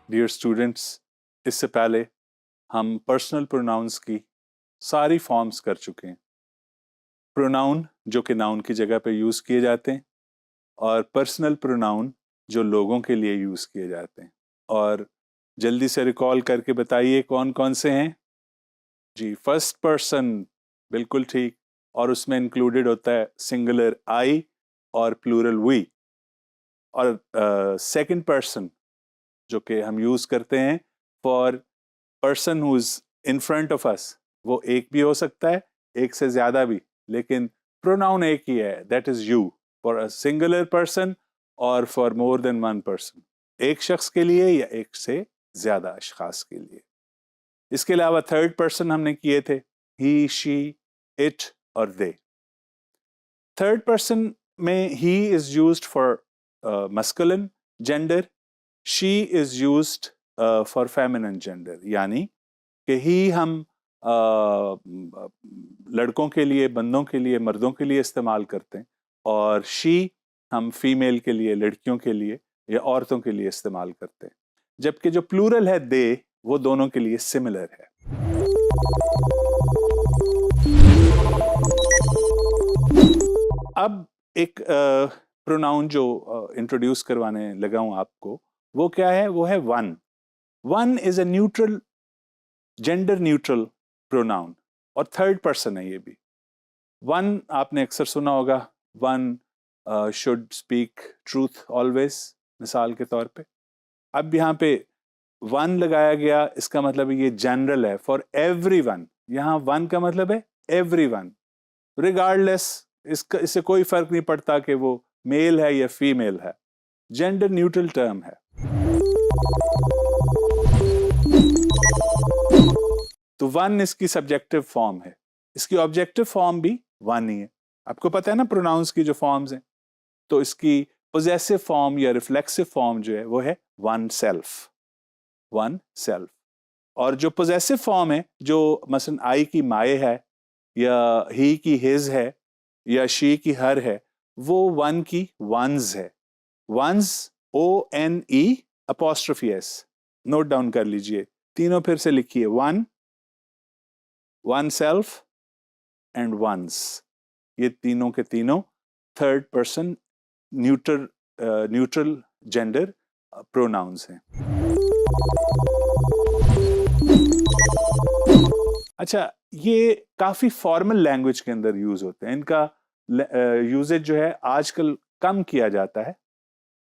Dear students, इससे पहले हम पर्सनल प्रोनाउंस की सारी फॉर्म्स कर चुके हैं। प्रोनाउन जो कि नाउन की जगह पे यूज़ किए जाते हैं और पर्सनल प्रोनाउन जो लोगों के लिए यूज़ किए जाते हैं। और जल्दी से रिकॉल करके बताइए कौन कौन से हैं। जी, फर्स्ट पर्सन, बिल्कुल ठीक, और उसमें इंक्लूडेड होता है सिंगुलर आई और प्लूरल वी। और सेकंड पर्सन जो कि हम यूज करते हैं for person who is in front of us, वो एक भी हो सकता है, एक से ज्यादा भी, लेकिन प्रोनाउन एक ही है, that is you, for a singular person और for more than one person, एक शख्स के लिए या एक से ज्यादा अशखास के लिए। इसके अलावा थर्ड पर्सन हमने किए थे ही, शी, इट और दे। थर्ड पर्सन में he is used for masculine gender, she is used for feminine gender, यानी कि ही हम लड़कों के लिए, बंदों के लिए, मर्दों के लिए इस्तेमाल करते हैं, और शी हम फीमेल के लिए, लड़कियों के लिए या औरतों के लिए इस्तेमाल करते हैं। जबकि जो प्लूरल है दे, वो दोनों के लिए सिमिलर है। अब एक प्रोनाउन जो इंट्रोड्यूस करवाने लगा हूं आपको, वो क्या है? वो है one. One is a neutral, gender neutral pronoun, और थर्ड पर्सन है ये भी। वन आपने अक्सर सुना होगा, one should speak truth always, मिसाल के तौर पे। अब यहाँ पे वन लगाया गया, इसका मतलब ये जनरल है, फॉर एवरी वन। यहाँ वन का मतलब है एवरी वन, रिगार्डलेस, इससे कोई फर्क नहीं पड़ता कि वो मेल है या फीमेल है, जेंडर न्यूट्रल टर्म है। तो वन इसकी सब्जेक्टिव फॉर्म है, इसकी ऑब्जेक्टिव फॉर्म भी वन ही है। आपको पता है ना प्रोनाउंस की जो फॉर्म्स हैं, तो इसकी पोजेसिव फॉर्म या रिफ्लेक्सिव फॉर्म जो है वो है वन सेल्फ, वन सेल्फ। और जो पोजेसिव फॉर्म है, जो मसलन आई की माए है, या ही की हिज है, या शी की हर है, वो वन की वंस है। One's, ONE apostrophe S, note down कर लीजिए, तीनों फिर से लिखिए, one, oneself and one's. ये तीनों के तीनों third person neutral neutral gender pronouns हैं। अच्छा, ये काफी फॉर्मल लैंग्वेज के अंदर यूज होते हैं, इनका यूजेज जो है आजकल कम किया जाता है।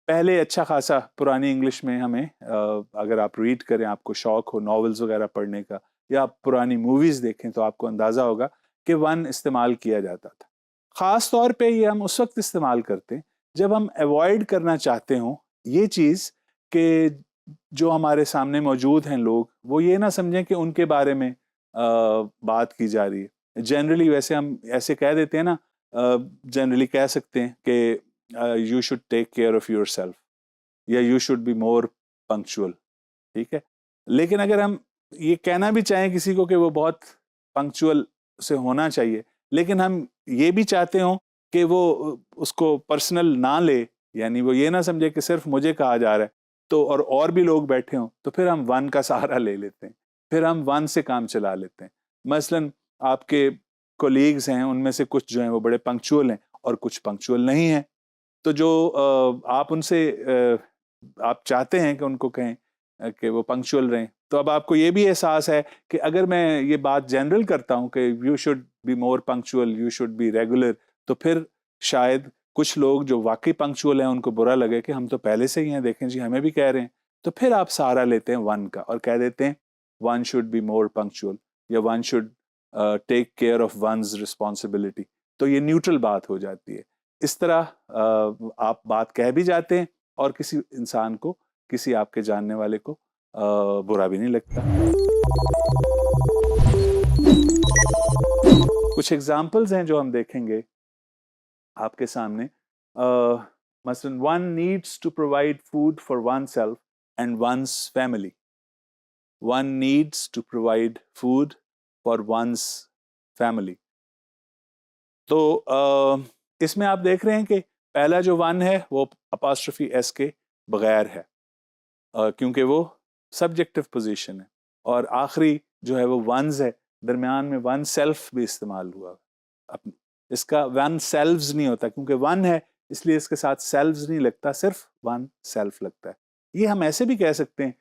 पहले अच्छा खासा पुरानी इंग्लिश में हमें अगर आप रीड करें, आपको शौक हो नॉवेल्स वगैरह पढ़ने का, या आप पुरानी मूवीज देखें, तो आपको अंदाजा होगा कि वन इस्तेमाल किया जाता था। खास तौर पे ये हम उस वक्त इस्तेमाल करते हैं जब हम अवॉइड करना चाहते हो ये चीज कि जो हमारे सामने मौजूद हैं लोग, वो ये ना समझें कि उनके बारे में बात की जा रही है। जनरली वैसे हम ऐसे कह देते हैं ना, जनरली कह सकते हैं कि you should take care of yourself, या you should be more punctual, ठीक है। लेकिन अगर हम ये कहना भी चाहें किसी को कि वो बहुत पंक्चुअल से होना चाहिए, लेकिन हम ये भी चाहते हो कि वो उसको पर्सनल ना ले, यानी वो ये ना समझे कि सिर्फ मुझे कहा जा रहा है, तो और भी लोग बैठे हों, तो फिर हम वन का सहारा ले लेते हैं, फिर हम वन से काम चला लेते हैं। मसलन आपके कोलीग्स हैं, उनमें से कुछ जो हैं वो बड़े पंक्चुअल हैं और कुछ पंक्चुअल नहीं हैं, तो जो आप उनसे आप चाहते हैं कि उनको कहें कि वो पंक्चुअल रहें, तो अब आपको ये भी एहसास है कि अगर मैं ये बात जनरल करता हूं कि you should be more punctual, you should be regular, तो फिर शायद कुछ लोग जो वाकई पंक्चुअल हैं उनको बुरा लगे कि हम तो पहले से ही हैं, देखें जी हमें भी कह रहे हैं। तो फिर आप सहारा लेते हैं वन का और कह देते हैं one should be more punctual, या one should take care of one's responsibility. तो ये न्यूट्रल बात हो जाती है। इस तरह आप बात कह भी जाते हैं और किसी इंसान को, किसी आपके जानने वाले को बुरा भी नहीं लगता। कुछ एग्जाम्पल्स हैं जो हम देखेंगे आपके सामने। मसलन one needs to provide food for oneself and one's family. One needs to provide food for one's family. तो इसमें आप देख रहे हैं कि पहला जो वन है वो अपॉस्ट्रोफी S के बगैर है, क्योंकि वो सब्जेक्टिव पोजीशन है। और आखिरी जो है वो वंस है, दरमियान में वन सेल्फ भी इस्तेमाल हुआ। अपनी इसका वन सेल्व्स नहीं होता, क्योंकि वन है इसलिए इसके साथ सेल्व्स नहीं लगता, सिर्फ वन सेल्फ लगता है। ये हम ऐसे भी कह सकते हैं,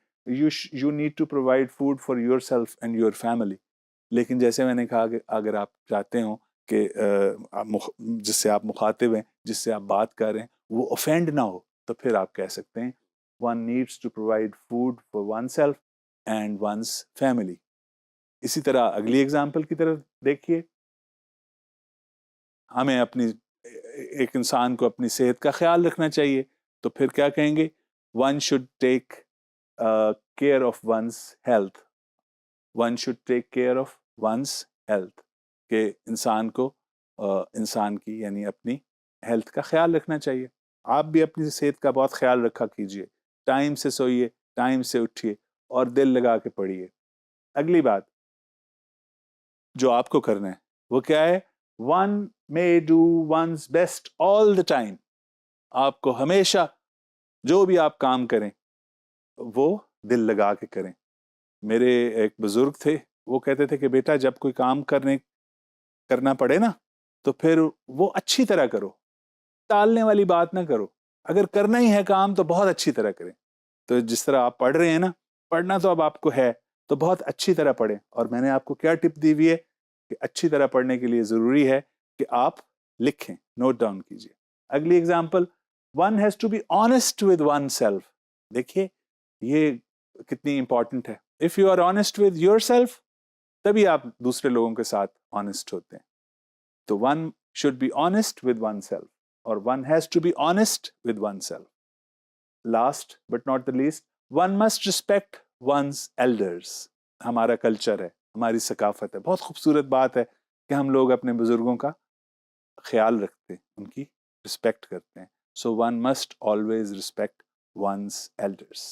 you need to provide food for yourself and your family. लेकिन जैसे मैंने कहा कि अगर आप चाहते हो कि जिससे आप मुखातिब हैं, जिससे आप बात कर रहे हैं, वो ऑफेंड ना हो, तो फिर आप कह सकते हैं one needs to provide food for oneself and one's family. इसी तरह अगली एग्जाम्पल की तरफ देखिए। हमें अपनी एक इंसान को अपनी सेहत का ख्याल रखना चाहिए, तो फिर क्या कहेंगे? One should take care of one's health. One should take care of one's health, के इंसान को इंसान की यानी अपनी हेल्थ का ख्याल रखना चाहिए। आप भी अपनी सेहत का बहुत ख्याल रखा कीजिए, टाइम से सोइए, टाइम से उठिए और दिल लगा के पढ़िए। अगली बात जो आपको करना है वो क्या है? One may do one's best all the time. आपको हमेशा जो भी आप काम करें वो दिल लगा के करें। मेरे एक बुजुर्ग थे, वो कहते थे कि बेटा जब कोई काम करना पड़े ना, तो फिर वो अच्छी तरह करो, टालने वाली बात ना करो। अगर करना ही है काम तो बहुत अच्छी तरह करें। तो जिस तरह आप पढ़ रहे हैं ना, पढ़ना तो अब आपको है, तो बहुत अच्छी तरह पढ़ें। और मैंने आपको क्या टिप दी हुई है कि अच्छी तरह पढ़ने के लिए जरूरी है कि आप लिखें, नोट डाउन कीजिए। अगली example, one has to be honest with oneself. देखिए ये कितनी इंपॉर्टेंट है। If you are honest with yourself, तभी आप दूसरे लोगों के साथ ऑनेस्ट होते हैं। तो one should be honest with oneself, और one has to be honest with oneself. Last but not the least, one must respect one's elders. हमारा कल्चर है, हमारी सकाफत है, बहुत खूबसूरत बात है कि हम लोग अपने बुजुर्गों का ख्याल रखते हैं, उनकी रिस्पेक्ट करते हैं। So one must always respect one's elders.